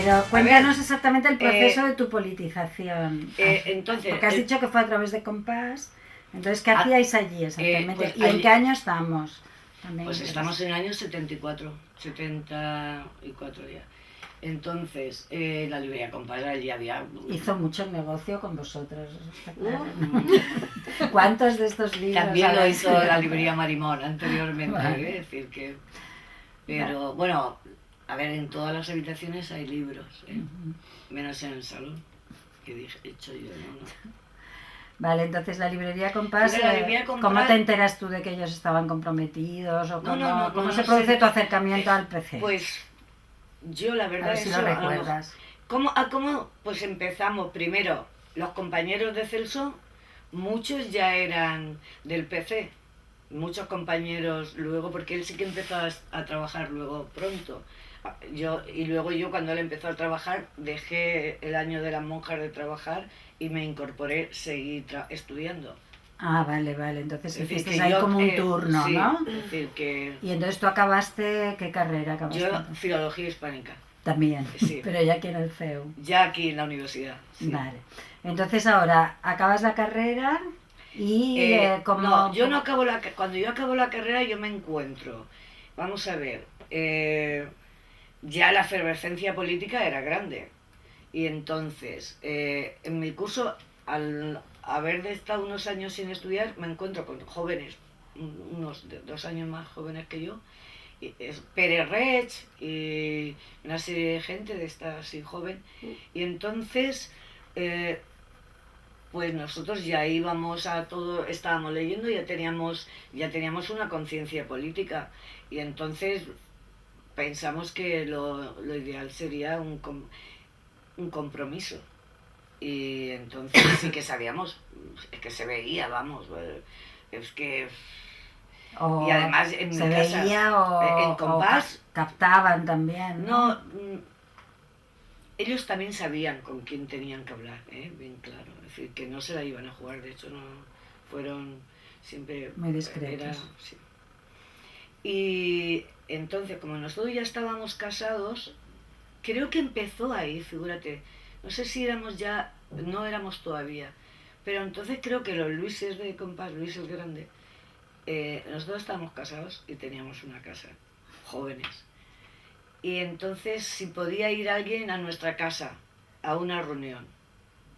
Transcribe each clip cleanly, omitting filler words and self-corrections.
Pero cuéntanos exactamente el proceso de tu politización. Entonces, porque has dicho que fue a través de Compás. Entonces, ¿qué hacíais allí exactamente? pues ¿Y en qué año estamos? También pues estamos en el año 74 ya. Entonces, la librería Compás ya había... Hizo mucho negocio con vosotros. Claro, ¿no? ¿Cuántos de estos libros? También lo hizo la librería Marimón anteriormente, vale. Es decir que... Pero, bueno, a ver, en todas las habitaciones hay libros, menos en el salón, que he dicho yo, ¿no? Vale, entonces la librería Compás, Compás, ¿cómo te enteras tú de que ellos estaban comprometidos? ¿O cómo se produce tu acercamiento al PC? Pues yo la verdad es que lo recuerdas. ¿Cómo? Pues empezamos primero, los compañeros de Celso, muchos ya eran del PC, muchos compañeros luego, porque él sí que empezó a trabajar luego pronto. Y luego yo cuando él empezó a trabajar dejé el año de las monjas de trabajar y me incorporé, seguí estudiando. Ah, vale, entonces hiciste ahí como un turno, sí, ¿no? Es decir, que... Y entonces tú acabaste, ¿qué carrera acabaste? Yo, filología hispánica. También, sí. Pero ya aquí en el CEU. Ya aquí en la universidad, sí. Vale, entonces ahora acabas la carrera y ¿cómo...? No, yo no acabo cuando yo acabo la carrera yo me encuentro, vamos a ver, ya la efervescencia política era grande. Y entonces, en mi curso, al haber estado unos años sin estudiar, me encuentro con jóvenes, unos 2 años más jóvenes que yo, Pérez Rech y una serie de gente de esta así joven. Y entonces, pues nosotros ya íbamos a todo, estábamos leyendo, ya teníamos una conciencia política. Y entonces pensamos que lo ideal sería un compromiso. Y entonces sí que sabíamos, es que se veía, vamos, es que... y además en se mi casa, veía en Compás... captaban también, ¿no? No, ellos también sabían con quién tenían que hablar, bien claro, es decir, que no se la iban a jugar, de hecho no fueron siempre... Muy discretos. Sí. Y entonces, como nosotros ya estábamos casados, creo que empezó ahí, figúrate. No sé si éramos ya, no éramos todavía, pero entonces creo que los Luises de Compás, Luis el Grande, nosotros estábamos casados y teníamos una casa, jóvenes. Y entonces si podía ir alguien a nuestra casa, a una reunión.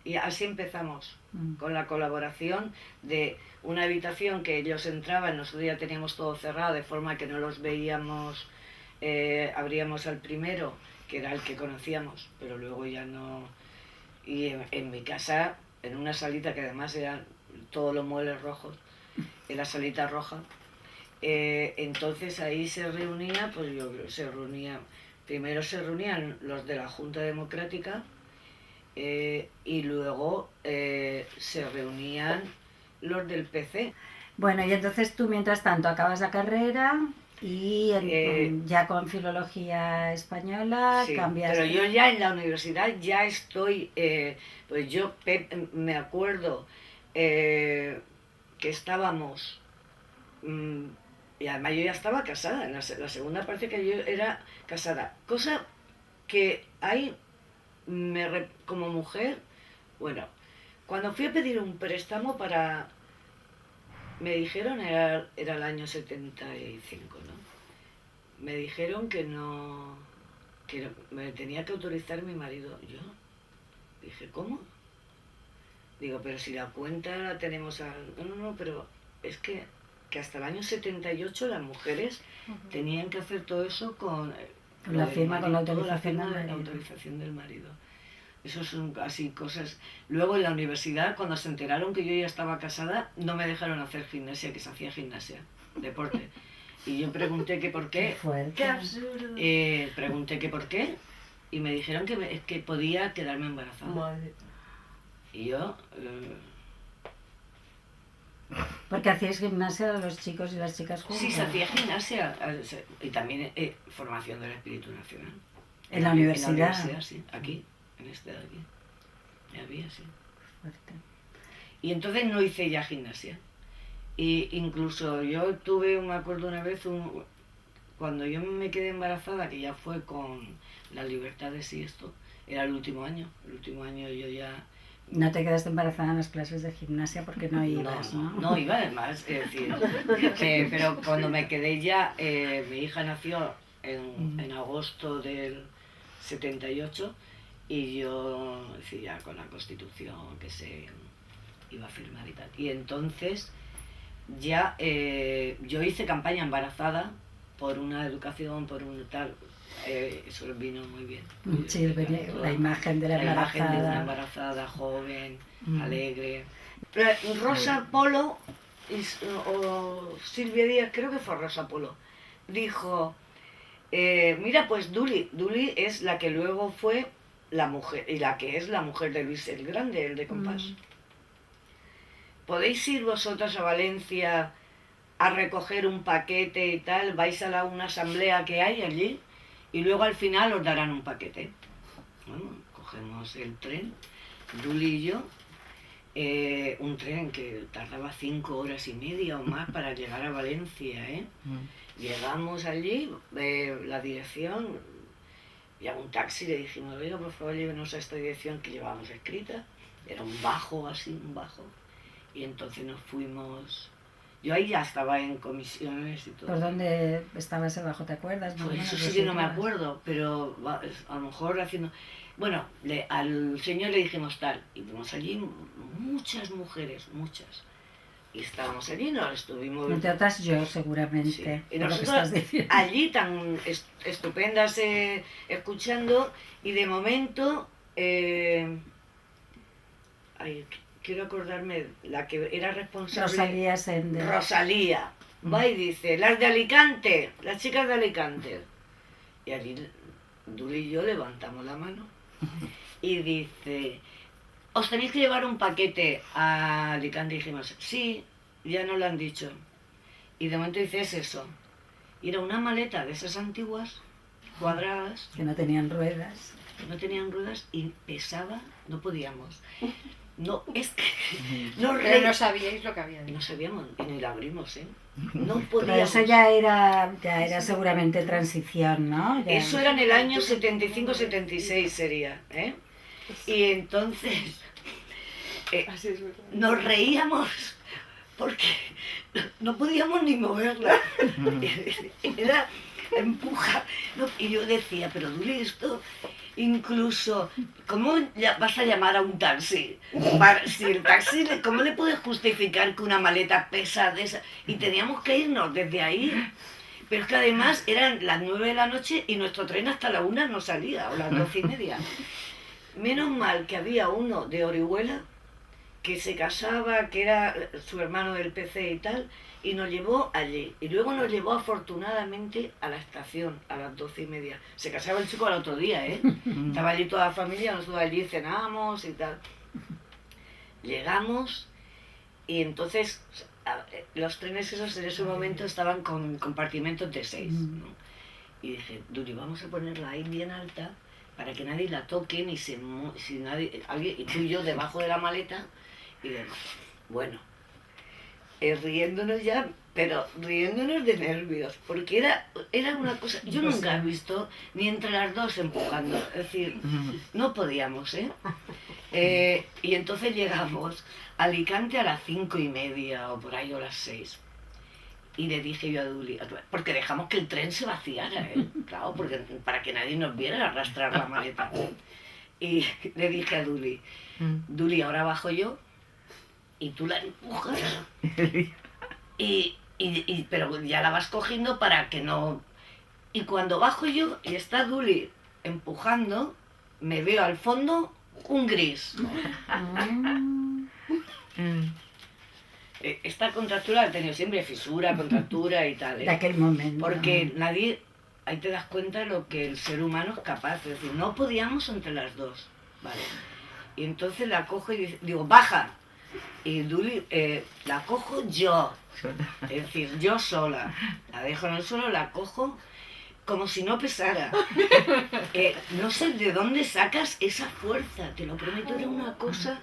Y así empezamos, con la colaboración de una habitación que ellos entraban, nosotros ya teníamos todo cerrado, de forma que no los veíamos, abríamos al primero, que era el que conocíamos, pero luego ya no... Y en mi casa, en una salita que además eran todos los muebles rojos, en la salita roja, entonces ahí se reunía, pues primero se reunían los de la Junta Democrática y luego se reunían los del PC. Bueno, y entonces tú mientras tanto acabas la carrera... Y ya con filología española sí, cambias. Pero yo ya en la universidad ya estoy, pues yo me acuerdo que estábamos, y además yo ya estaba casada, en la segunda parte que yo era casada, cosa que hay, como mujer, bueno, cuando fui a pedir un préstamo me dijeron, era el año 75, ¿no? Me dijeron que me tenía que autorizar mi marido. Yo dije, ¿cómo? Digo, pero si la cuenta la tenemos No, pero es que hasta el año 78 las mujeres tenían que hacer todo eso con la firma, con la autorización del marido. Eso son así cosas. Luego en la universidad, cuando se enteraron que yo ya estaba casada, no me dejaron hacer gimnasia, que se hacía gimnasia, deporte. Y yo pregunté que por qué. ¡Qué absurdo! Pregunté que por qué y me dijeron que podía quedarme embarazada. Madre. Y yo... Porque hacíais gimnasia los chicos y las chicas juntos. Sí, se hacía gimnasia y también formación del espíritu nacional. ¿En la universidad? En la universidad, sí, aquí. En este de aquí. Había, sí. Fuerte. Y entonces no hice ya gimnasia. Y incluso yo tuve, me acuerdo una vez, cuando yo me quedé embarazada, que ya fue con la libertad de sí esto, era el último año yo ya... No te quedaste embarazada en las clases de gimnasia porque no ibas, ¿no? No iba además, es decir, pero cuando me quedé ya, mi hija nació en agosto del 78 y yo, es decir, ya con la Constitución que se iba a firmar y tal. Y entonces ya yo hice campaña embarazada por una educación, por un tal, eso vino muy bien. Sí, la imagen de la embarazada. La imagen de una embarazada joven, alegre. Rosa Polo, o Silvia Díaz, creo que fue Rosa Polo, dijo, mira pues Duli es la que luego fue la mujer, y la que es la mujer de Luis el Grande, el de Compás. ¿Podéis ir vosotras a Valencia a recoger un paquete y tal? Vais a una asamblea que hay allí y luego al final os darán un paquete. Bueno, cogemos el tren, Duli y yo, un tren que tardaba 5 horas y media o más para llegar a Valencia, ¿eh? Llegamos allí, la dirección, y a un taxi le dijimos, oiga, por favor, llévenos a esta dirección que llevábamos escrita. Era un bajo, así, un bajo. Y entonces nos fuimos... Yo ahí ya estaba en comisiones y todo. ¿Por dónde estaba ese bajo, te acuerdas? Pues eso sí que no me acuerdo, pero a lo mejor haciendo... Bueno, al señor le dijimos tal, y vimos allí muchas mujeres, muchas. Y estábamos allí, nos estuvimos... Entre otras yo, seguramente, sí. Y por lo que estás diciendo. Allí tan estupendas escuchando, y de momento... quiero acordarme, la que era responsable... Rosalía Sender. Rosalía. Va y dice, las de Alicante, las chicas de Alicante. Y allí Duli y yo levantamos la mano. Y dice, os tenéis que llevar un paquete a Alicante. Y dijimos, sí, ya nos lo han dicho. Y de momento dice, es eso. Y era una maleta de esas antiguas, cuadradas. Que no tenían ruedas. No tenían ruedas y pesaba, no podíamos. No, es que... No, pero no sabíais lo que había dentro. No sabíamos, y ni la abrimos, ¿eh? No podíamos. Pero eso ya era seguramente transición, ¿no? Ya... Eso era en el año 75-76 sería, ¿eh? Y entonces nos reíamos porque no podíamos ni moverla. Era empuja. No, y yo decía, pero Duli, esto... Incluso, ¿cómo vas a llamar a un taxi? Si el taxi, ¿cómo le puedes justificar que una maleta pesa de esa? Y teníamos que irnos desde ahí. Pero es que además eran las 9 de la noche y nuestro tren hasta la 1 no salía, o las 12:30. Menos mal que había uno de Orihuela que se casaba, que era su hermano del PC y tal, y nos llevó allí. Y luego nos llevó afortunadamente a la estación a las 12:30. Se casaba el chico al otro día, ¿eh? Estaba allí toda la familia, nosotros allí cenamos y tal. Llegamos y entonces los trenes esos en ese momento estaban con compartimentos de 6, ¿no? Y dije, Duli, vamos a ponerla ahí bien alta para que nadie la toque, ni si nadie, alguien, y tú y yo debajo de la maleta y demás. Bueno, riéndonos ya, pero riéndonos de nervios, porque era una cosa, yo nunca he visto ni entre las dos empujando, es decir, no podíamos, y entonces llegamos a Alicante a las 5:30 o por ahí, o las 6, y le dije yo a Duli, porque dejamos que el tren se vaciara, claro, porque para que nadie nos viera arrastrar la maleta, y le dije a Duli, Duli, ahora bajo yo, y tú la empujas, pero ya la vas cogiendo para que no... Y cuando bajo yo y está Duli empujando, me veo al fondo un gris. Esta contractura la he tenido siempre, fisura, contractura y tal, De aquel momento. porque nadie... Ahí te das cuenta de lo que el ser humano es capaz, es decir, no podíamos entre las dos, ¿vale? Y entonces la cojo y digo, baja. Y Duli, la cojo yo, es decir, yo sola, la dejo en el suelo, la cojo como si no pesara. No sé de dónde sacas esa fuerza, te lo prometo, era una cosa.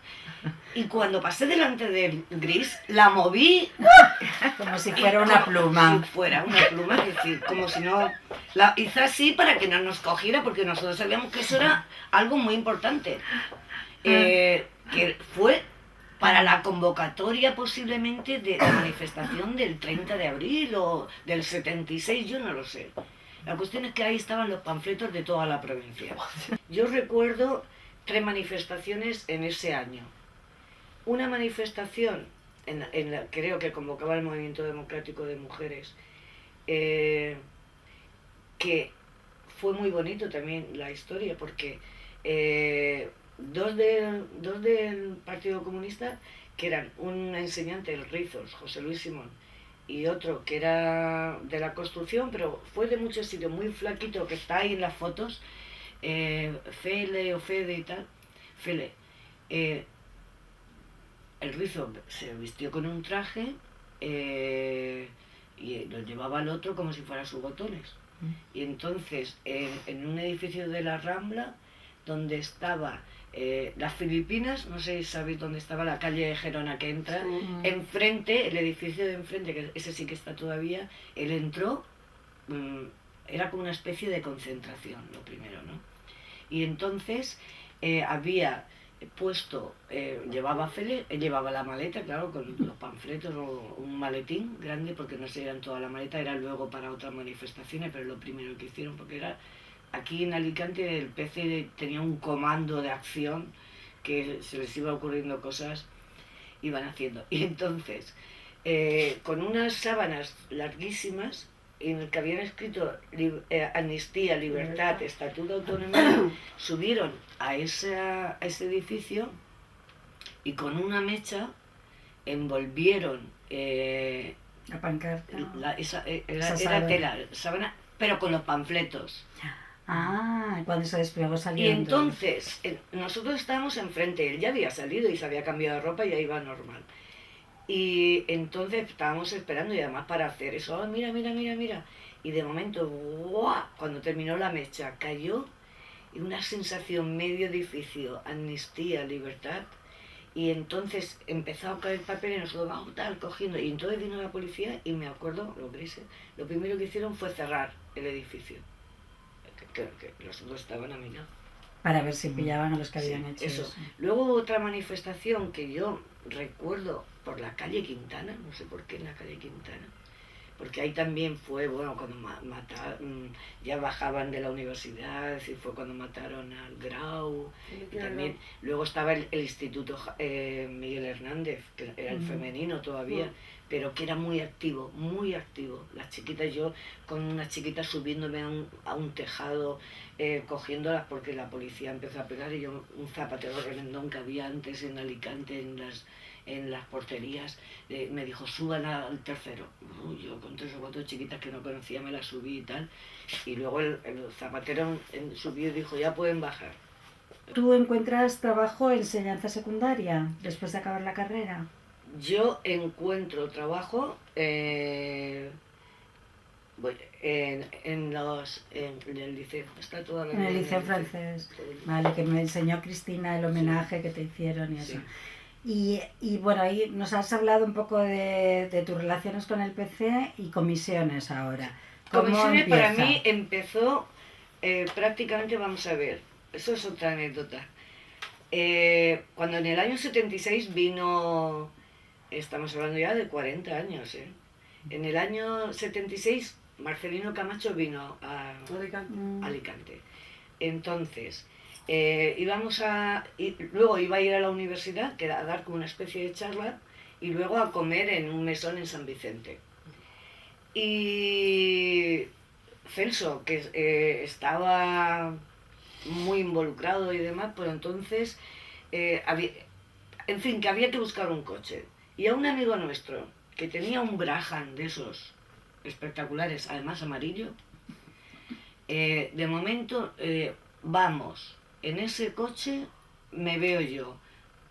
Y cuando pasé delante del gris, la moví como si fuera una pluma. Si fuera una pluma, es decir, como si no... La hice así para que no nos cogiera, porque nosotros sabíamos que eso era algo muy importante. Que fue para la convocatoria posiblemente de la manifestación del 30 de abril o del 76, yo no lo sé. La cuestión es que ahí estaban los panfletos de toda la provincia. Yo recuerdo 3 manifestaciones en ese año. Una manifestación, en la, creo que convocaba el Movimiento Democrático de Mujeres, que fue muy bonito también la historia, porque dos del Partido Comunista, que eran un enseñante del Rizos, José Luis Simón, y otro que era de la construcción, pero fue de muchos sitios, muy flaquito, que está ahí en las fotos, Fele o Fede y tal, Fele. El Rizo se vistió con un traje y lo llevaba al otro como si fuera sus botones. Y entonces, en un edificio de la Rambla, donde estaba las Filipinas, no sé si sabéis dónde estaba la calle Gerona que entra, enfrente, el edificio de enfrente, que ese sí que está todavía, él entró, era como una especie de concentración, lo primero, ¿no? Y entonces había puesto, llevaba Fele, llevaba la maleta, claro, con los panfletos o un maletín grande, porque no se eran toda la maleta, era luego para otras manifestaciones, pero lo primero que hicieron, porque era aquí en Alicante el PC tenía un comando de acción que se les iba ocurriendo cosas, iban haciendo. Y entonces, con unas sábanas larguísimas, en el que habían escrito amnistía, libertad, estatuto de autonomía, subieron a ese edificio y con una mecha envolvieron la pancarta. Era tela, sábana, pero con los panfletos. Cuando se desplegó saliendo. Y entonces, nosotros estábamos enfrente, él ya había salido y se había cambiado de ropa y ya iba normal. Y entonces estábamos esperando, y además para hacer eso, mira. Y de momento, ¡guau! Cuando terminó la mecha, cayó, y una sensación medio edificio, amnistía, libertad. Y entonces empezó a caer papel y nosotros vamos tal, cogiendo. Y entonces vino la policía y me acuerdo, los grises, lo primero que hicieron fue cerrar el edificio. Que los otros estaban a mi lado. Para ver si pillaban a los que habían hecho eso. Luego hubo otra manifestación que yo recuerdo por la calle Quintana, no sé por qué en la calle Quintana, porque ahí también fue, bueno, cuando mataron, ya bajaban de la universidad, y fue cuando mataron al Grau, y también, luego estaba el Instituto Miguel Hernández, que era el femenino todavía, pero que era muy activo, las chiquitas, yo con unas chiquitas subiéndome a un tejado, cogiéndolas porque la policía empezó a pegar, y yo un zapatero remendón que había antes en Alicante, en las porterías, me dijo, suban al tercero. Yo con 3 o 4 chiquitas que no conocía me las subí y tal, y luego el zapatero subió y dijo, ya pueden bajar. ¿Tú encuentras trabajo en enseñanza secundaria después de acabar la carrera? Yo encuentro trabajo en el liceo, está toda la en el liceo francés, vale, que me enseñó Cristina el homenaje que te hicieron y eso. Sí. Y bueno, ahí nos has hablado un poco de tus relaciones con el PC y comisiones ahora. Comisiones para mí empezó prácticamente, vamos a ver, eso es otra anécdota. Cuando en el año 76 vino, estamos hablando ya de 40 años, en el año 76 Marcelino Camacho vino a Alicante. Entonces, luego iba a ir a la universidad, que era a dar como una especie de charla, y luego a comer en un mesón en San Vicente. Y Celso, que estaba muy involucrado y demás, pues entonces, en fin, que había que buscar un coche. Y a un amigo nuestro, que tenía un Brabham de esos espectaculares, además amarillo, de momento vamos, en ese coche me veo yo,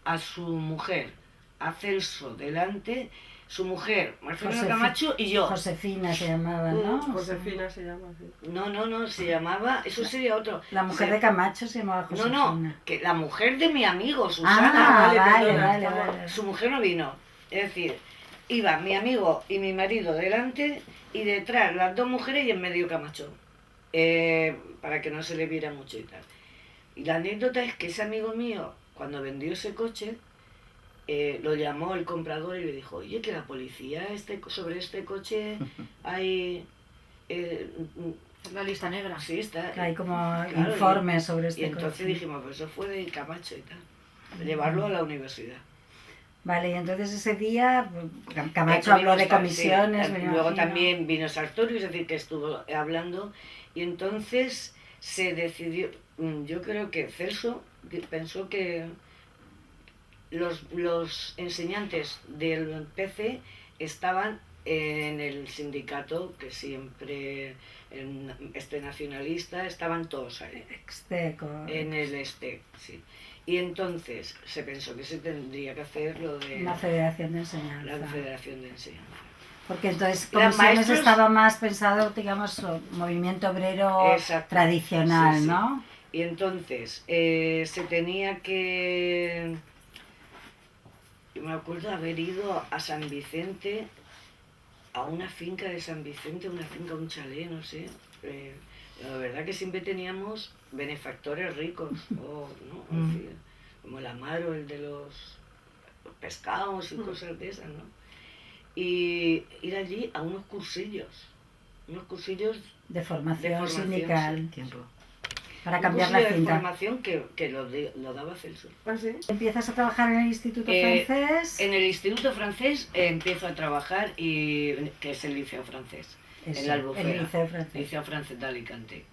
a su mujer, a Celso delante, su mujer, Marcelino Josefi- Camacho y yo. Josefina se llamaba, ¿no? Josefina se llama así. No, se llamaba, eso sería otro. La mujer de Camacho se llamaba Josefina. No, que la mujer de mi amigo, Susana. Ah, vale, perdona, vale, estamos- vale. Su mujer no vino. Es decir, iba mi amigo y mi marido delante y detrás las dos mujeres y en medio Camacho. Para que no se le viera mucho y tal. Y la anécdota es que ese amigo mío, cuando vendió ese coche, lo llamó el comprador y le dijo, oye, que la policía sobre este coche hay... Es la lista negra. sí, está. Hay como Claro, informes sobre Y este entonces coche. dijimos, pues eso fue de Camacho y tal. Llevarlo a la universidad. Vale, y entonces ese día Camacho Tuvimos habló de comisiones. sí, me luego imagino. también vino Sartorius, es decir, que estuvo hablando. Y entonces se decidió, yo creo que Celso pensó que los enseñantes del PC estaban en el sindicato, que siempre nacionalista, estaban todos ahí, Exteco. en el sí. Y entonces se pensó que se tendría que hacer lo de Una federación de enseñanza. la Federación de Enseñanza. Porque entonces Eran comisiones maestros. estaba más pensado, digamos, movimiento obrero Exacto. tradicional, Sí, sí. ¿no? Y entonces se tenía que... Yo me acuerdo haber ido a San Vicente, a una finca de San Vicente, un chalet, no sé. La verdad que siempre teníamos benefactores ricos, ¿no? En fin, como el Amaro, el de los pescados y cosas de esas, ¿no? Y ir allí a unos cursillos De formación, formación, sindical. Tiempo. Para un cambiar cursillo la de cinta. formación que lo daba Celso. ¿Ah, sí? Empiezas a trabajar en el Instituto Francés. En el Instituto Francés empiezo a trabajar, que es el Liceo Francés, Eso, en la Albufera, el Liceo Francés. Liceo Francés de Alicante.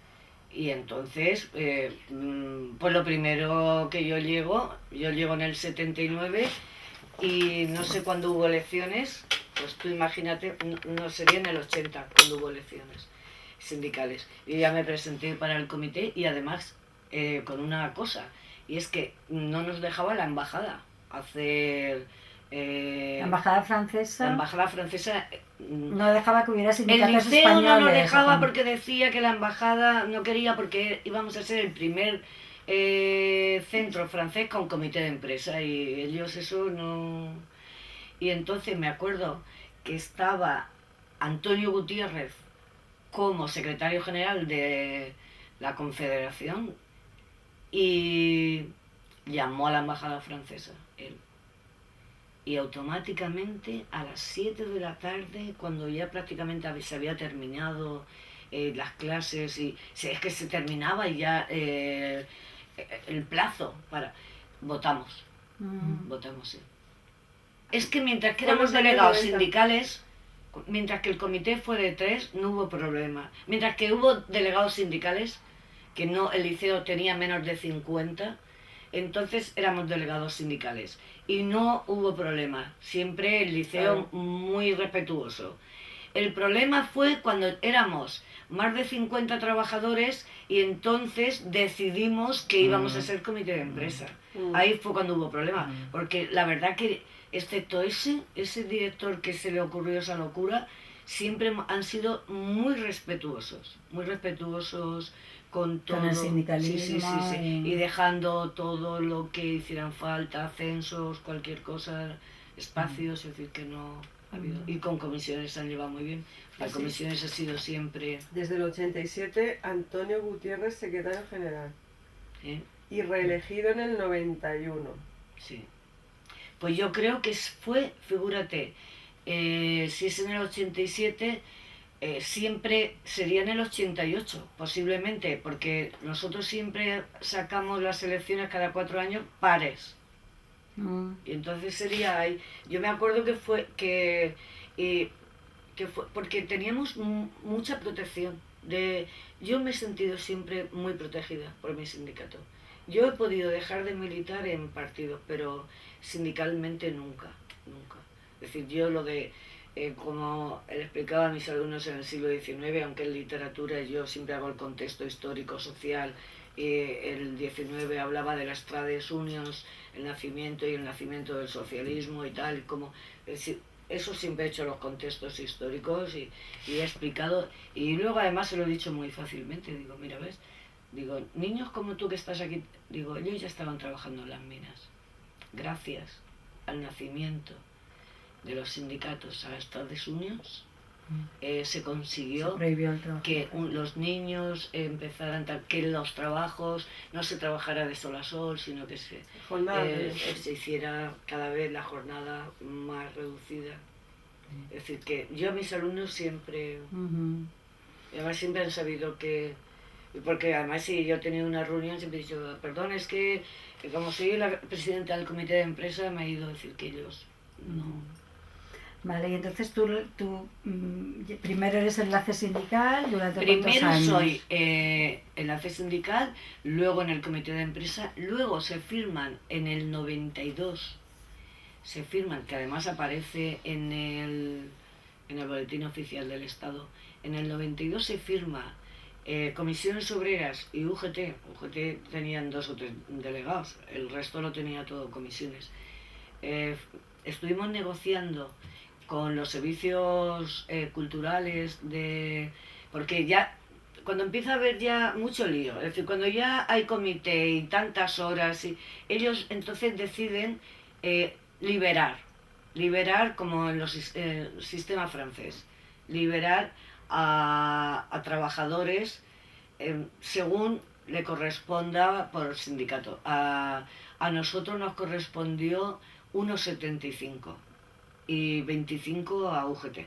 Y entonces, pues lo primero que yo llego en el 79 y no sé cuándo hubo elecciones, pues tú imagínate, no sería en el 80 cuando hubo elecciones sindicales. Yo ya me presenté para el comité y además con una cosa, y es que no nos dejaba la embajada hacer... La embajada francesa. La embajada francesa... No dejaba que hubiera el sindicatos liceo españoles. no nos dejaba ¿o? porque decía que la embajada no quería, porque íbamos a ser el primer centro francés con comité de empresa y ellos eso no... Y entonces me acuerdo que estaba Antonio Gutiérrez como secretario general de la Confederación y llamó a la embajada francesa, él. Y automáticamente a las 7 de la tarde, cuando ya prácticamente se había terminado las clases, y es que se terminaba y ya el plazo para... Votamos, votamos, sí. Es que mientras que éramos delegados sindicales, mientras que el comité fue de 3, no hubo problema. Mientras que hubo delegados sindicales, que no, el liceo tenía menos de 50, entonces éramos delegados sindicales. Y no hubo problema. Siempre el liceo muy respetuoso. El problema fue cuando éramos más de 50 trabajadores y entonces decidimos que íbamos a ser comité de empresa. Ahí fue cuando hubo problema. Porque la verdad que, excepto ese director que se le ocurrió esa locura, siempre han sido muy respetuosos con todo. Con el sindicalismo. Sí. Y dejando todo lo que hicieran falta, censos, cualquier cosa, espacios, es decir, que no ha habido. Y con comisiones se han llevado muy bien. Las comisiones ha sido siempre... Desde el 87, Antonio Gutiérrez secretario general. Y reelegido en el 91. Sí. Pues yo creo que fue, figúrate, si es en el 87, siempre sería en el 88, posiblemente, porque nosotros siempre sacamos las elecciones cada 4 años pares. Y entonces sería ahí. Yo me acuerdo que fue porque teníamos mucha protección. Yo me he sentido siempre muy protegida por mi sindicato. Yo he podido dejar de militar en partidos, pero sindicalmente nunca. Es decir, yo lo de, como le explicaba a mis alumnos en el siglo XIX, aunque en literatura yo siempre hago el contexto histórico, social, el XIX hablaba de las trades unions, el nacimiento del socialismo y tal, como, es decir, eso siempre he hecho los contextos históricos y he explicado, y luego además se lo he dicho muy fácilmente, digo, mira, ¿ves? Digo, niños como tú que estás aquí, digo, ellos ya estaban trabajando en las minas, gracias al nacimiento de los sindicatos a las Trades Unions, se consiguió que los niños empezaran que los trabajos no se trabajara de sol a sol, sino que se hiciera cada vez la jornada más reducida. Es decir, que yo a mis alumnos siempre, además siempre han sabido que, porque además si yo he tenido una reunión siempre he dicho, perdón, es que como soy la presidenta del comité de empresa me ha ido a decir que ellos no. Vale, y entonces tú primero eres enlace sindical, ¿durante cuántos años? Primero soy enlace sindical, luego en el comité de empresa, luego se firman en el 92, se firman, que además aparece en el boletín oficial del Estado, en el 92 se firma Comisiones Obreras y UGT tenían 2 o 3 delegados, el resto lo tenía todo comisiones. Estuvimos negociando con los servicios culturales, porque ya cuando empieza a haber ya mucho lío, es decir, cuando ya hay comité y tantas horas, ellos entonces deciden liberar como en los sistema francés, liberar a trabajadores según le corresponda por el sindicato. A nosotros nos correspondió 1,75 y 25 a UGT.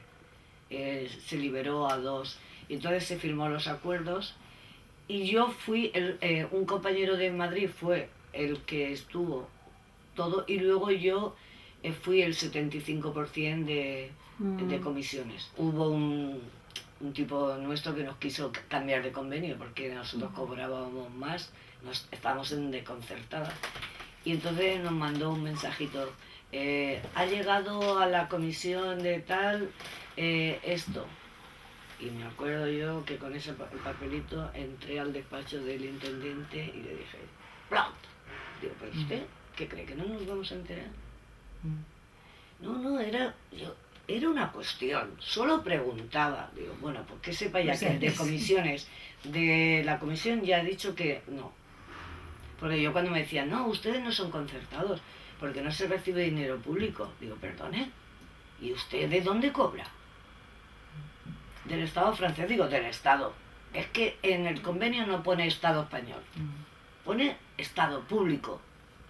Se liberó a 2. Y entonces se firmó los acuerdos y yo fui, un compañero de Madrid fue el que estuvo todo y luego yo fui el 75% de comisiones. Hubo un tipo nuestro que nos quiso cambiar de convenio porque nosotros cobrábamos más, estábamos en deconcertada. Y entonces nos mandó un mensajito. Ha llegado a la comisión de tal esto. Y me acuerdo yo que con ese papelito entré al despacho del intendente y le dije, ¡plant! Digo, ¿pero usted qué cree? ¿Que no nos vamos a enterar? No, era una cuestión, solo preguntaba. Digo, bueno, pues que sepa ya que el de comisiones, de la comisión ya ha dicho que no. Porque yo cuando me decían, no, ustedes no son concertados, porque no se recibe dinero público. Digo, perdone, ¿y usted de dónde cobra? Del Estado francés. Digo, del Estado. Es que en el convenio no pone Estado español, pone Estado público.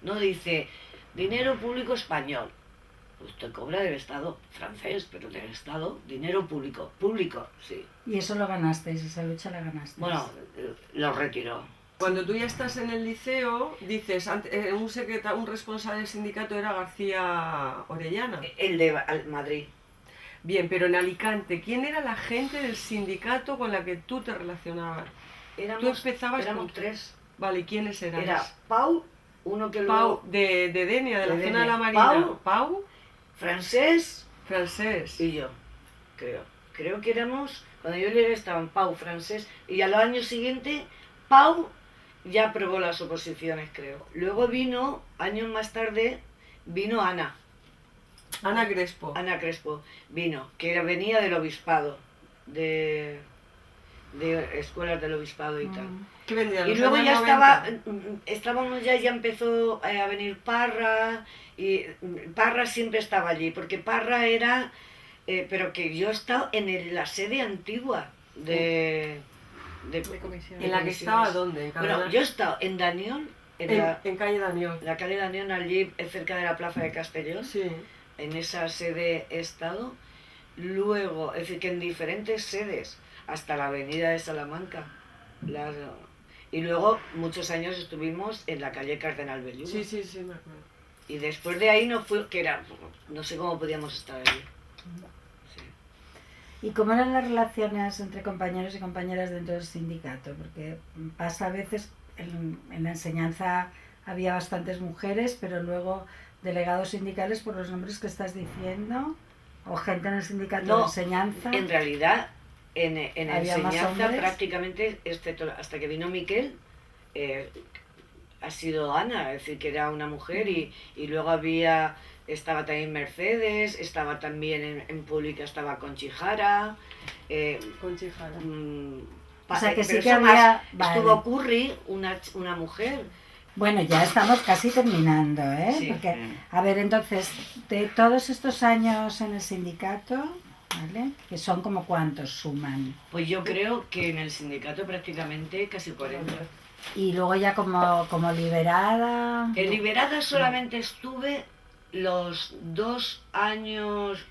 No dice dinero público español. Usted cobra del Estado francés, pero del Estado, dinero público. Público, sí. ¿Y eso lo ganasteis? ¿Esa lucha la ganasteis? Bueno, lo retiró. Cuando tú ya estás en el liceo, dices, un responsable del sindicato era García Orellana. El de Madrid. Bien, pero en Alicante, ¿quién era la gente del sindicato con la que tú te relacionabas? Éramos 3. Vale, ¿quiénes eran? Era Pau, uno que Pau, de Denia, de la zona de la Marina. Pau, Francés y yo, creo. Creo que éramos, cuando yo llegué estaban Pau, Francés, y al año siguiente Pau ya aprobó las oposiciones, creo. Luego vino, años más tarde, vino Ana. Ana Crespo. Ana Crespo vino, que venía del obispado, de escuelas del obispado y tal. ¿Qué vendía? Y luego ya estábamos ya empezó a venir Parra, y Parra siempre estaba allí, porque Parra era, pero que yo he estado en la sede antigua de comisiones. ¿En la que estaba dónde? Bueno, yo he estado en Daniel, en calle Daniel. La calle Daniel, allí cerca de la plaza de Castellón. Sí. En esa sede he estado. Luego, es decir, que en diferentes sedes, hasta la avenida de Salamanca. Y luego muchos años estuvimos en la calle Cardenal Belluga. Sí, me acuerdo. Y después de ahí no sé cómo podíamos estar allí. ¿Y cómo eran las relaciones entre compañeros y compañeras dentro del sindicato? Porque pasa a veces, en la enseñanza había bastantes mujeres, pero luego delegados sindicales por los nombres que estás diciendo, o gente en el sindicato de enseñanza. En realidad, en enseñanza prácticamente, excepto hasta que vino Miquel, ha sido Ana, es decir, que era una mujer, y luego había estaba también Mercedes, estaba también en pública, estaba Conchijara. Conchijara. O sea que sí pero que eso había... más, estuvo Curry, una mujer. Bueno, ya estamos casi terminando, ¿eh? Sí. Porque, a ver, entonces, de todos estos años en el sindicato, ¿vale? Que son como cuántos suman. Pues yo creo que en el sindicato prácticamente casi 40. Y luego ya como liberada... En liberada solamente estuve los 2 años,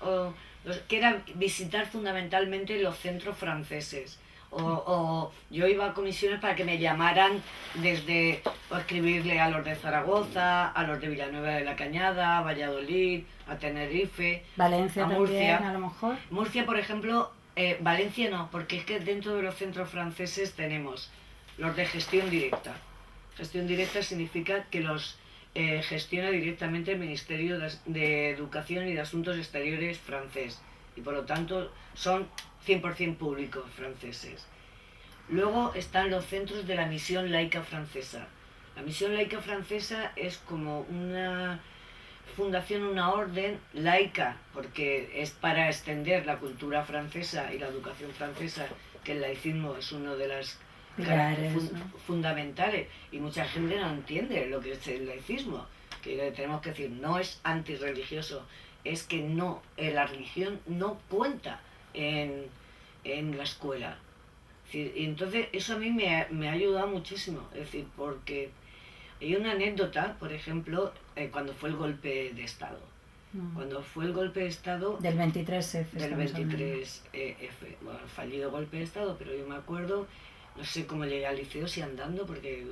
que era visitar fundamentalmente los centros franceses. O yo iba a comisiones para que me llamaran desde escribirle a los de Zaragoza, a los de Villanueva de la Cañada, a Valladolid, a Tenerife, Valencia a Murcia. también, a lo mejor. Murcia, por ejemplo, Valencia no, porque es que dentro de los centros franceses tenemos los de gestión directa. Gestión directa significa que los gestiona directamente el Ministerio de Educación y de Asuntos Exteriores francés, y por lo tanto son 100% públicos franceses. Luego están los centros de la Misión Laica Francesa. La Misión Laica Francesa es como una fundación, una orden laica, porque es para extender la cultura francesa y la educación francesa, que el laicismo es uno de las pilares, fundamentales, y mucha gente no entiende lo que es el laicismo, que tenemos que decir, no es antirreligioso, es que no, la religión no cuenta en la escuela. Y entonces eso a mí me ha ayudado muchísimo, es decir, porque hay una anécdota, por ejemplo, cuando fue el golpe de Estado. Cuando fue el golpe de Estado... Del 23F. Del 23F. Bueno, fallido golpe de Estado, pero yo me acuerdo, no sé cómo llegué al liceo, si andando, porque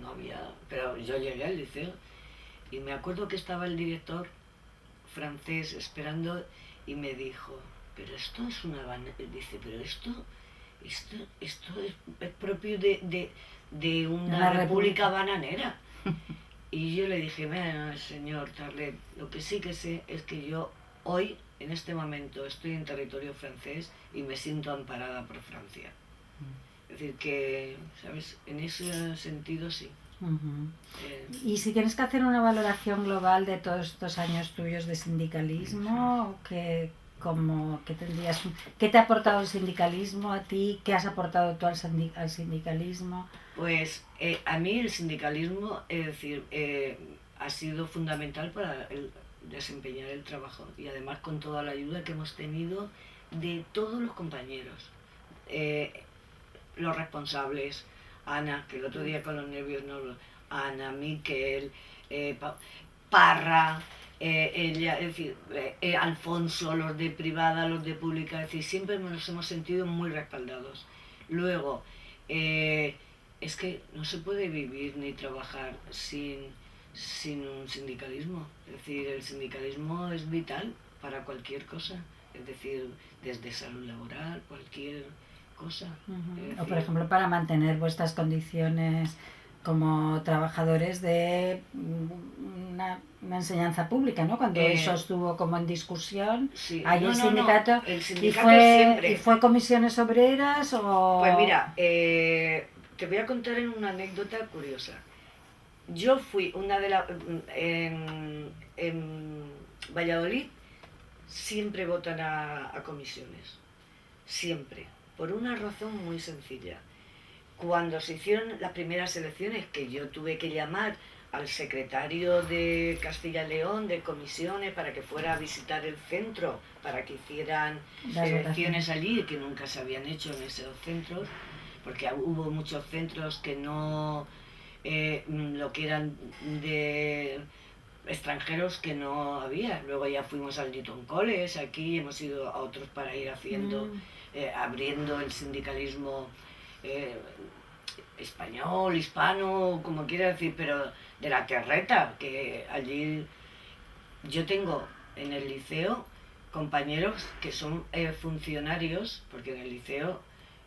no había... Pero yo llegué al liceo y me acuerdo que estaba el director francés esperando y me dijo, pero esto es una... Dice, pero esto es propio de una república bananera. Y yo le dije, bueno, señor Tarlet, lo que sí que sé es que yo hoy, en este momento, estoy en territorio francés y me siento amparada por Francia. Es decir, que, ¿sabes? En ese sentido sí. Y si tienes que hacer una valoración global de todos estos años tuyos de sindicalismo, ¿qué tendrías? ¿Qué te ha aportado el sindicalismo a ti? ¿Qué has aportado tú al sindicalismo? Pues a mí el sindicalismo, es decir, ha sido fundamental para desempeñar el trabajo, y además con toda la ayuda que hemos tenido de todos los compañeros, los responsables, Ana, que el otro día con los nervios no, Ana, Miquel, Parra, ella, es decir, Alfonso, los de privada, los de pública, es decir, siempre nos hemos sentido muy respaldados. Luego, es que no se puede vivir ni trabajar sin un sindicalismo. Es decir, el sindicalismo es vital para cualquier cosa. Es decir, desde salud laboral, cualquier cosa. O por ejemplo, para mantener vuestras condiciones como trabajadores de una enseñanza pública, ¿no? Cuando eso estuvo como en discusión, sí. hay el sindicato, el sindicato ¿y fue comisiones obreras o...? Pues mira, te voy a contar una anécdota curiosa. Yo fui en Valladolid siempre votan a comisiones, siempre, por una razón muy sencilla. Cuando se hicieron las primeras elecciones, que yo tuve que llamar al secretario de Castilla y León de comisiones para que fuera a visitar el centro, para que hicieran elecciones allí, que nunca se habían hecho en esos centros, porque hubo muchos centros que no, lo que eran de extranjeros que no había. Luego ya fuimos al Newton College, aquí hemos ido a otros para ir haciendo, abriendo el sindicalismo español, hispano, como quiera decir, pero de la terreta, que allí yo tengo en el liceo compañeros que son funcionarios, porque en el liceo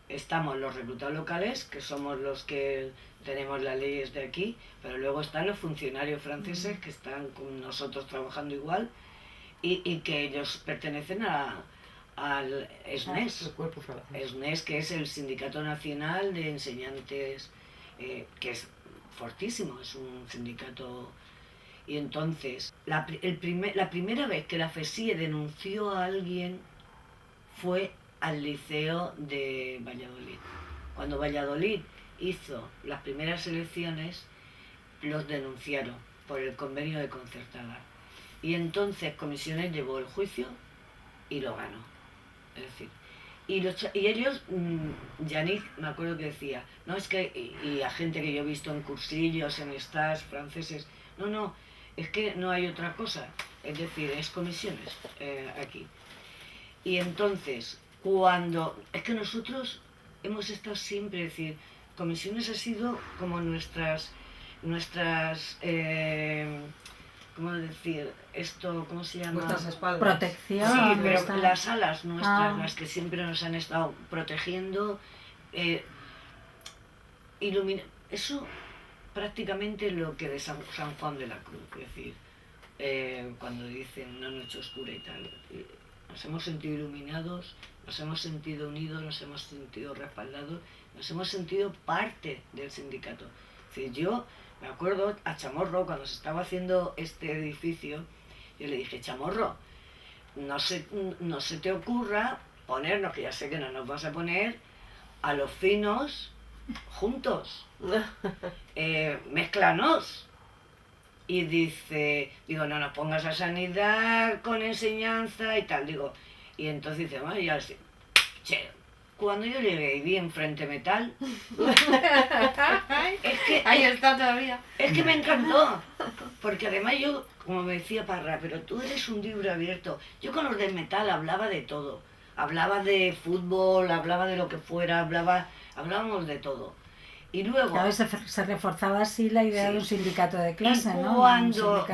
estamos los reclutados locales, que somos los que tenemos las leyes de aquí, pero luego están los funcionarios franceses que están con nosotros trabajando igual, y que ellos pertenecen al SNES, SNES, que es el Sindicato Nacional de Enseñantes, que es fortísimo, es un sindicato, Y entonces, la primera vez que la FESIE denunció a alguien fue al Liceo de Valladolid. Cuando Valladolid hizo las primeras elecciones, los denunciaron por el convenio de concertada. Y entonces Comisiones llevó el juicio y lo ganó. Es decir, y ellos, Yannick, me acuerdo que decía, no es que, y a gente que yo he visto en cursillos, en stage franceses, no, es que no hay otra cosa, es decir, es Comisiones aquí. Y entonces, es que nosotros hemos estado siempre, es decir, Comisiones ha sido como nuestras ¿cómo decir? Esto, ¿cómo se llama? Vuestras espaldas. Protección. Sí, pero está... las alas nuestras, las que siempre nos han estado protegiendo, eso prácticamente es lo que de San Juan de la Cruz, es decir, cuando dicen una noche oscura y tal, nos hemos sentido iluminados, nos hemos sentido unidos, nos hemos sentido respaldados, nos hemos sentido parte del sindicato. Es decir, yo me acuerdo a Chamorro, cuando se estaba haciendo este edificio, yo le dije, Chamorro, no se te ocurra ponernos, que ya sé que no nos vas a poner, a los finos juntos, mézclanos. Y digo, no nos pongas a sanidad con enseñanza y tal, digo, y entonces dice, bueno, ya sí, che, cuando yo llegué y vi enfrente metal, es que ahí está todavía. Es que me encantó, porque además yo, como me decía Parra, pero tú eres un libro abierto. Yo con los del metal hablaba de todo, hablaba de fútbol, hablaba de lo que fuera, hablábamos de todo. Y luego... Claro, se reforzaba así la idea de un sindicato de clase, y ¿no? Cuando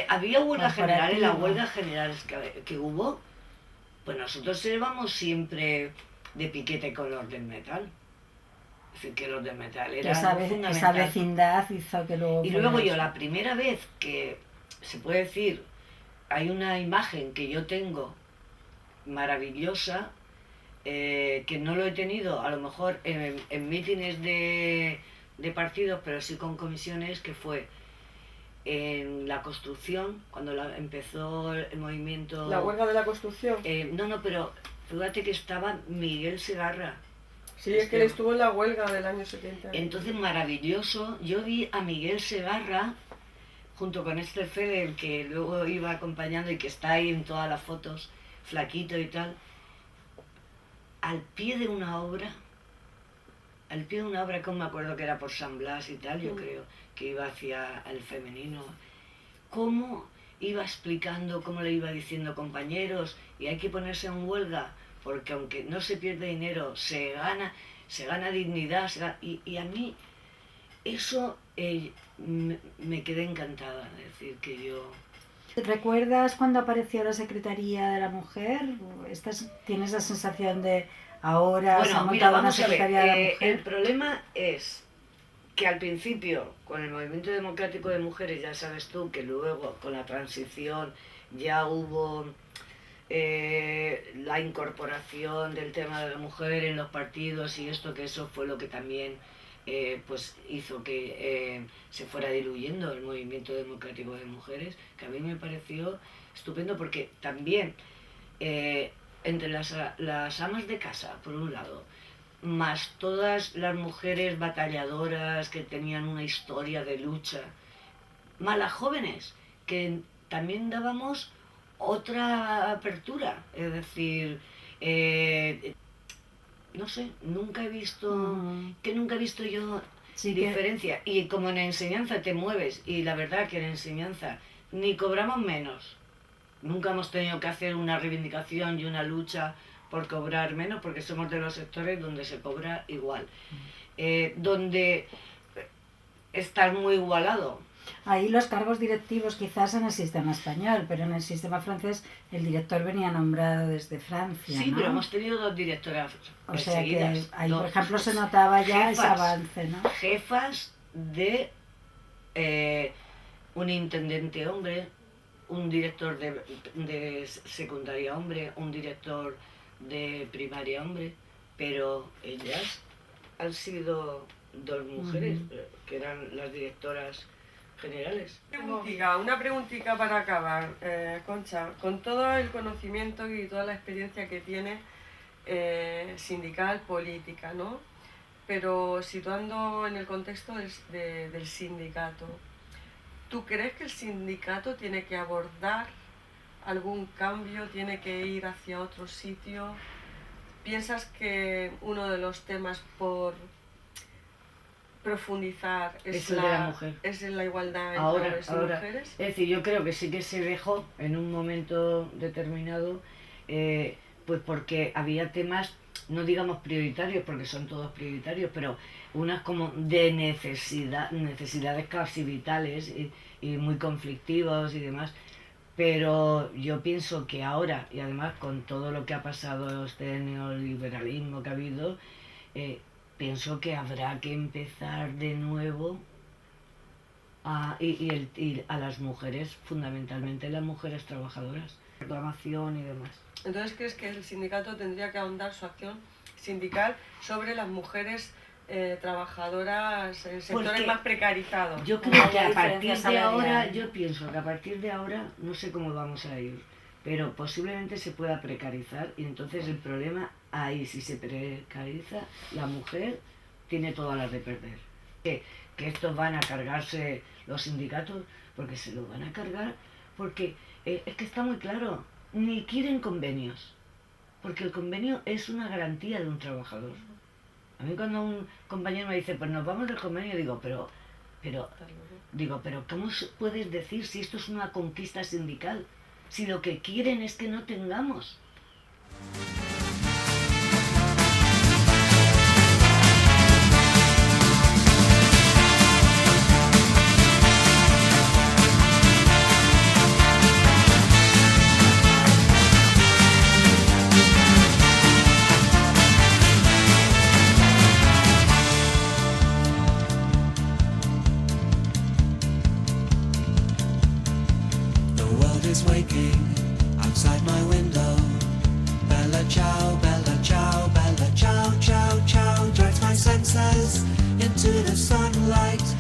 había huelga general, en la corporativo. huelga general que hubo, pues nosotros íbamos siempre de piquete con los del metal. Es decir, que los del metal eran fundamental. Esa vecindad hizo que luego... Y luego yo, la primera vez que, se puede decir, hay una imagen que yo tengo maravillosa, que no lo he tenido a lo mejor en mítines de partidos, pero sí con comisiones, que fue en la construcción, cuando empezó el movimiento... ¿La huelga de la construcción? No, pero fíjate que estaba Miguel Segarra. Sí, es que él estuvo en la huelga del año 70. Entonces, maravilloso, yo vi a Miguel Segarra junto con este Feder, que luego iba acompañando y que está ahí en todas las fotos, flaquito y tal, al pie de una obra, que me acuerdo que era por San Blas y tal, yo creo, que iba hacia el femenino, cómo iba explicando, cómo le iba diciendo, compañeros, y hay que ponerse en huelga, porque aunque no se pierde dinero, se gana dignidad, y a mí eso me quedé encantada, es decir, que yo... ¿Recuerdas cuando apareció la Secretaría de la Mujer? ¿Tienes la sensación de ahora se ha montado una Secretaría de la Mujer? El problema es que al principio, con el Movimiento Democrático de Mujeres, ya sabes tú que luego con la transición ya hubo la incorporación del tema de la mujer en los partidos y esto, que eso fue lo que también pues hizo que se fuera diluyendo el Movimiento Democrático de Mujeres, que a mí me pareció estupendo, porque también entre las amas de casa, por un lado, más todas las mujeres batalladoras que tenían una historia de lucha, más las jóvenes, que también dábamos otra apertura, es decir, no sé, nunca he visto yo diferencia. Y como en enseñanza te mueves, y la verdad que en enseñanza ni cobramos menos, nunca hemos tenido que hacer una reivindicación y una lucha por cobrar menos, porque somos de los sectores donde se cobra igual, donde está muy igualado. Ahí los cargos directivos quizás en el sistema español, pero en el sistema francés el director venía nombrado desde Francia, Sí, ¿no? pero hemos tenido dos directoras O sea seguidas, que ahí, por ejemplo, se notaba ya ese avance, ¿no? Jefas de un intendente hombre, un director de secundaria hombre, un director de primaria hombre, pero ellas han sido dos mujeres, que eran las directoras generales. Una preguntita para acabar, Concha. Con todo el conocimiento y toda la experiencia que tienes sindical, política, ¿no? Pero situando en el contexto del sindicato, ¿tú crees que el sindicato tiene que abordar algún cambio, tiene que ir hacia otro sitio? ¿Piensas que uno de los temas por profundizar es la igualdad entre hombres y mujeres? Es decir, yo creo que sí que se dejó en un momento determinado, pues porque había temas, no digamos prioritarios, porque son todos prioritarios, pero unas como de necesidades casi vitales y muy conflictivos y demás. Pero yo pienso que ahora, y además con todo lo que ha pasado, este neoliberalismo que ha habido, pienso que habrá que empezar de nuevo y a las mujeres, fundamentalmente las mujeres trabajadoras, reclamación y demás. Entonces, ¿crees que el sindicato tendría que ahondar su acción sindical sobre las mujeres trabajadoras en sectores más precarizados? Yo creo que a partir de ahora, yo pienso que a partir de ahora, no sé cómo vamos a ir, pero posiblemente se pueda precarizar y entonces el problema ahí, si se precariza, la mujer tiene todas las de perder. Que estos van a cargarse los sindicatos, porque se lo van a cargar, porque es que está muy claro, ni quieren convenios, porque el convenio es una garantía de un trabajador. A mí cuando un compañero me dice, pues nos vamos del convenio, digo, pero ¿cómo puedes decir si esto es una conquista sindical? Si lo que quieren es que no tengamos. Waking outside my window. Bella ciao, bella ciao, bella ciao, ciao, ciao. Drives my senses into the sunlight.